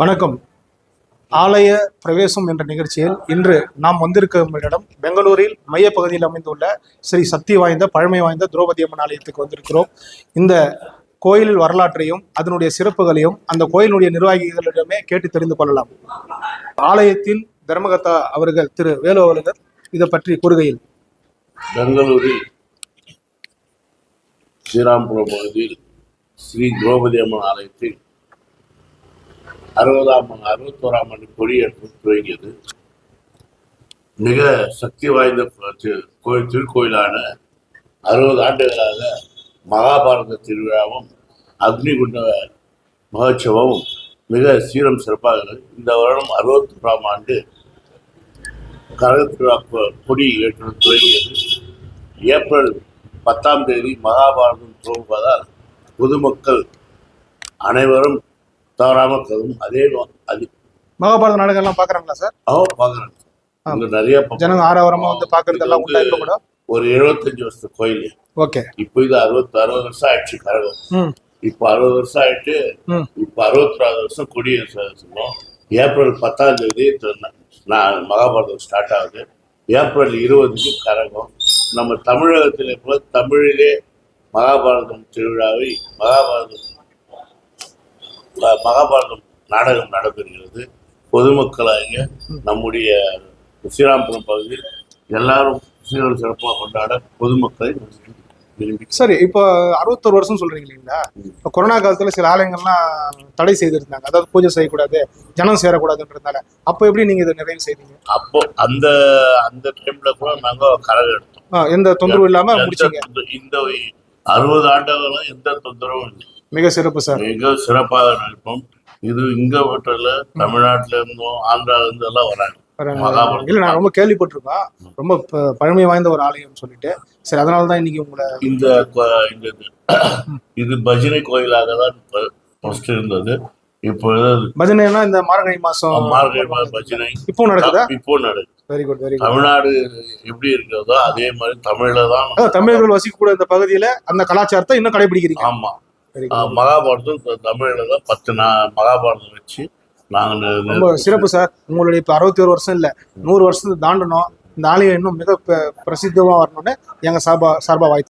வணக்கம். ஆலய பிரவேசம் என்ற நிகழ்ச்சியில் இன்று நாம் வந்திருக்கும் இடம் பெங்களூரில் மையப்பகுதியில் அமைந்துள்ள ஸ்ரீ சக்தி வாய்ந்த பழமை வாய்ந்த திரௌபதி அம்மன் ஆலயத்துக்கு வந்திருக்கிறோம். இந்த கோயில் வரலாற்றையும் அதனுடைய சிறப்புகளையும் அந்த கோயிலுடைய நிர்வாகிகளிடமே கேட்டு தெரிந்து கொள்ளலாம். ஆலயத்தின் தர்மகர்த்தா அவர்கள் திரு வேலு அவர்கள் இதை பற்றி கூறுகையில், பெங்களூரில் ஸ்ரீராம்புரம் பகுதியில் ஸ்ரீ திரௌபதி அம்மன் ஆலயத்தில் 61ஆம் ஆண்டு கொடியேற்றம் துவங்கியது. மிக சக்தி வாய்ந்த திருக்கோயிலான 60 ஆண்டுகளாக மகாபாரத திருவிழாவும் அக்னிகுண்ட மகோற்சவமும் மிக சீரம் சிறப்பாக இந்த வருடம் 61ஆம் ஆண்டு கரகத்திருவிழா கொடி ஏற்றம் துவங்கியது. ஏப்ரல் 10ஆம் தேதி மகாபாரதம் துவங்குவதால் பொதுமக்கள் அனைவரும் தவறாம கரும். அதே மகாபாரத நாடகம்லாம் பாக்குறாங்களா சார்? பாக்குறாங்க. அங்க நிறைய ஜனங்க ஆரவாரமா வந்து பாக்குறதெல்லாம் உண்டா? இப்ப கூட ஒரு 75 வருஷத்து கோயில். ஓகே. இப்போ இது 60 வருஷம் ஆயிடுச்சு கரகம். இப்போ 60 வருஷம் ஆயிட்டு இப்போ 61வது வருஷம் கொடியேற்றோம். ஏப்ரல் 10ஆம் தேதி மகாபாரதம் ஸ்டார்ட் ஆகுது. ஏப்ரல் 20க்கு கரகம். நம்ம தமிழகத்தில் இப்போ தமிழிலே மகாபாரதம் திருவிழாவை மகாபாரதம் நாடகம் நடைபெறுகிறது. பொதுமக்களாக நம்முடைய ஸ்ரீராம்புரம் பகுதியில் எல்லாரும் சீரம் சிறப்பாக கொண்டாட பொதுமக்களை விரும்பி. சரி, இப்போ 61 வருஷம் சொல்றீங்க இல்லைங்களா? இப்போ கொரோனா காலத்துல சில ஆலயங்கள்லாம் தடை செய்திருந்தாங்க, அதாவது பூஜை செய்யக்கூடாது, ஜனம் சேரக்கூடாதுன்றதுனால. அப்போ எப்படி நீங்க இதை நிறைவு செய்தீங்க? அப்போ அந்த அந்த டைம்ல கூட நாங்க கரகம் எடுத்தோம். எந்த தொந்தரவும் இல்லாம முடிச்சீங்க. இந்த 60 ஆண்டுகளும் எந்த தொந்தரவும் இல்லை. மிக சிறப்பு சார். மிக சிறப்பாக நடப்போம். இது இங்க மட்டும் இல்ல, தமிழ்நாட்டுல இருந்தும் ஆந்திரால இருந்து எல்லாம் வராங்க. இல்ல, நான் ரொம்ப கேள்விப்பட்டிருக்கேன், ரொம்ப பழமை வாய்ந்த ஒரு ஆலயம் சொல்லிட்டு. சரி, அதனாலதான் இன்னைக்கு உங்களை இது பஜனை கோயிலாக தான் ஃபர்ஸ்ட் இருந்தது. இப்போ பஜனைனா இந்த மார்கழி மாசம் பஜனை இப்போ நடக்குதா? இப்போ நடக்குது. Very good, very good. Tamil Nadu எப்படி இருக்கிறதோ அதே மாதிரி தமிழ்ல தான் தமிழர்கள் வசிக்கக்கூட இந்த பகுதியில அந்த கலாச்சாரத்தை இன்னும் கடைபிடிக்கிறீங்க. ஆமா. மகாபாரதம் தமிழ்ல தான் 10 மகாபாரதம் வச்சு நாங்க ரொம்ப சிறப்பு சார். உங்களுடைய இப்ப 61 வருஷம் இல்ல, 100 வருஷத்துக்கு தாண்டணும். இந்த ஆலயம் இன்னும் மிக பிரசித்தமா வரணும்னு எங்க சார்பா வாழ்த்து.